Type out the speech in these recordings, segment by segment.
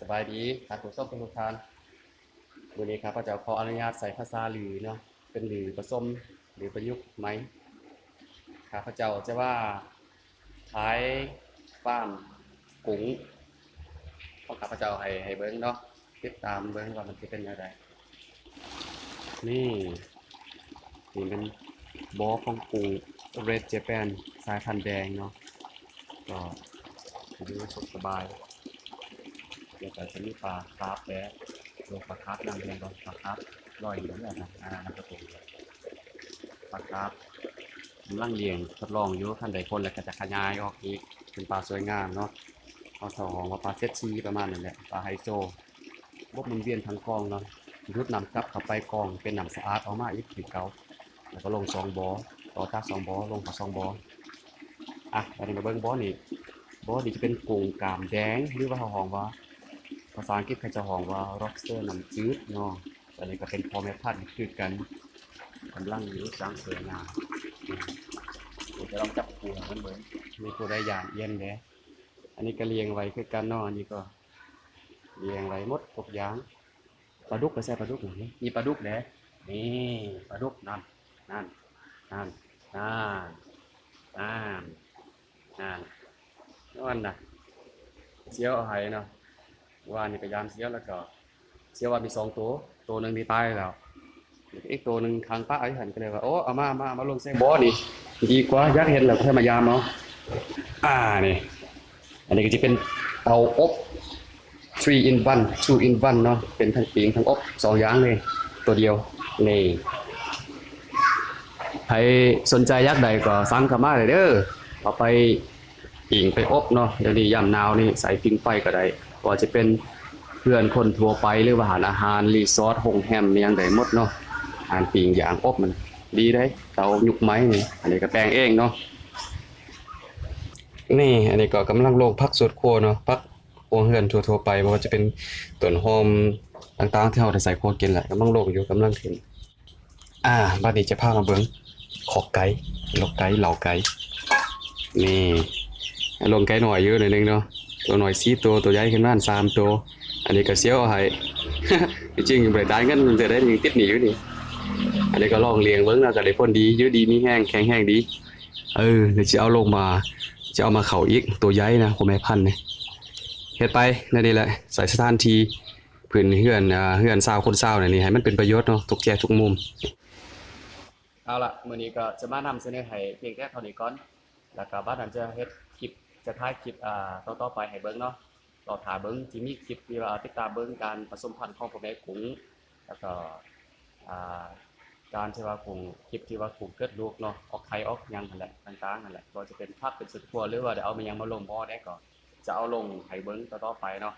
สบายดีท่านผู้ชมทุกท่านวันนี้ครับพระเจ้าขออนุญาตใส่ภาษาหรือเนาะเป็นหรือผสมหรือประยุกต์ไหมข้าพเจ้าจะว่าขายฟาร์มกุ้งของข้าพเจ้าให้เบิ้งเนาะติดตามเบิ้งว่ามันจะเป็นอะไรนี่นี่เป็นบอของกุ้ง Red Japan สายพันธุ์แดงเนาะก็ดูสุขสบายเดี๋ยวจะมีปลาคาร์ฟแล้วลงปลาคาร์ฟนำเรียนก่อนปลาคาร์ฟลอยอยู่แล้วนะนะครับผมปลาคาร์ฟกำลังเลี้ยงทดลองอยู่ขั้นใดคนแล้วก็จะขยายออกอีกเป็นปลาสวยงามเนาะเอาสองว่าปลาเซตชีประมาณนั้นแหละปลาไฮโซบกมันเวียนทั้งกองเนาะรุดนำกลับเข้าไปกองเป็นน้ำสะอาดออกมาอีกถึงเก่าแล้วก็ลงซองบอต่อจากซองบอลงกับซองบออ่ะตอนนี้มาเบิ้งบอนี่บอนี่จะเป็นกุ้งกามแดงหรือว่าเขาห้องว่าภาษาอังกฤษเขาจะห้องว่า lobster น้ำจืดเนาะอันนี้ก็เป็นพ่อแม่พันธุ์คือกันกำลังอยู่จังสวยงามเดี๋ยวจะลองจับปูมันเบิ้งมีตัวได้อย่างเย็นเลยอันนี้ก็เลี้ยงไว้คือกันเนาะอันนี้ก็เลี้ยงไว้หมดทุกอย่างปลาดุกก็ใช่ปลาดุกนี่มีปลาดุกเด้นี่ปลาดุกนั่นนั่นนั่นนั่นนั่นนั่นนั่นน่ะเสียวเอาให้เนาะว่านี่ก็ยามเสียวแล้วก็เสียวว่ามีสองตัวหนึ่งที่ตายแล้วอีกตัวหนึ่งคางป้าไอ้หันก็เลยว่าโอ้เอามาลงเส้นบ่อนี่ดีกว่ายักเห็นแล้วให้มายามเนาะนี่อันนี้ก็จะเป็นเตาอบ3 in 1 2 in 1เนาะเป็นทั้งปิงทั้งอบสองอย่างเลยตัวเดียวนี่ใครสนใจยักษ์ใดก็สั่งเข้ามาเลยเด้อเอาไปปิงไปอบเนาะเดี๋ยวนี้ยามหนาวนี่ใส่ปิงไฟก็ได้ก็จะเป็นเพื่อนคนทั่วไปหรือว่าอาหารรีสอร์ทโรงแรมนี่ยังได้หมดเนาะอาหารปิงอย่างอบมันดีได้เตายุกไม้นี่อันนี้ก็แปลงเองเนาะนี่อันนี้ก็กำลังลงพักสดครัวเนาะพักครัวเฮือนทั่วๆไปเพราะว่าจะเป็นต้นหอมต่างๆที่เราได้ใส่ครัวกินแหละกำลังลงอยู่กำลังขึ้นบัดนี้จะพามาเบิ่งขอกไก่ลอกไก่เหล่าไก่นี่ลงไก่หน่อยเยอะหน่อยนึงเนาะตัวหน่อย4ตัวใหญ่ขึ้นมา3ตัวอันนี้ก็เสียวเอาให้จริงๆบ่ได้เงินมันจะได้ยังติดหนีอยู่นี่อันนี้ก็ลองเลี้ยงเบิ่งแล้วก็ได้ผลดีอยู่ดีมีแห้งแข็งแรงดีเดี๋ยวจะเอาลงมาจะเอามาเข้าอีกตัวใหญ่นะพ่อแม่พันธุ์นี่เฮ็ดไปนั่นนี่แหละใส่สถานที่พื้นเฮือนเฮือนชาวคนชาวนี่ให้มันเป็นประโยชน์เนาะทุกแง่ทุกมุมเอาล่ะมื้อนี้ก็จะมานำเสนอให้เพียงแค่เท่านี้ก่อนแล้วก็บัดนั้นจะเฮ็ดคลิปจะถ่ายคลิปต่อๆไปให้เบิ่งเนาะรอท่าเบิ่งสิมีคลิปที่ว่าติดตามเบิ่งการผสมพันธุ์ของพ่อแม่กุ้งแล้วก็อ่าการที่ว่ากุ้งคลิปที่ว่ากุ้งเกิดลูกเนาะออกไข่ออกหยังนั่นแหละต่างๆนั่นแหละก็จะเป็นภาพเป็นสุดขั้วหรือว่าได้เอามาหยังมาลงบ่ได้ก็จะเอาลงให้เบิ่งต่อๆไปเนาะ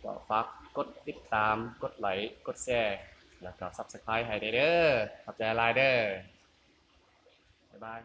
ก็ฝากกดติดตามกดไลค์กดแชร์แล้วก็ Subscribe ให้ได้เด้อขอบใจหลายเด้อบ๊ายบาย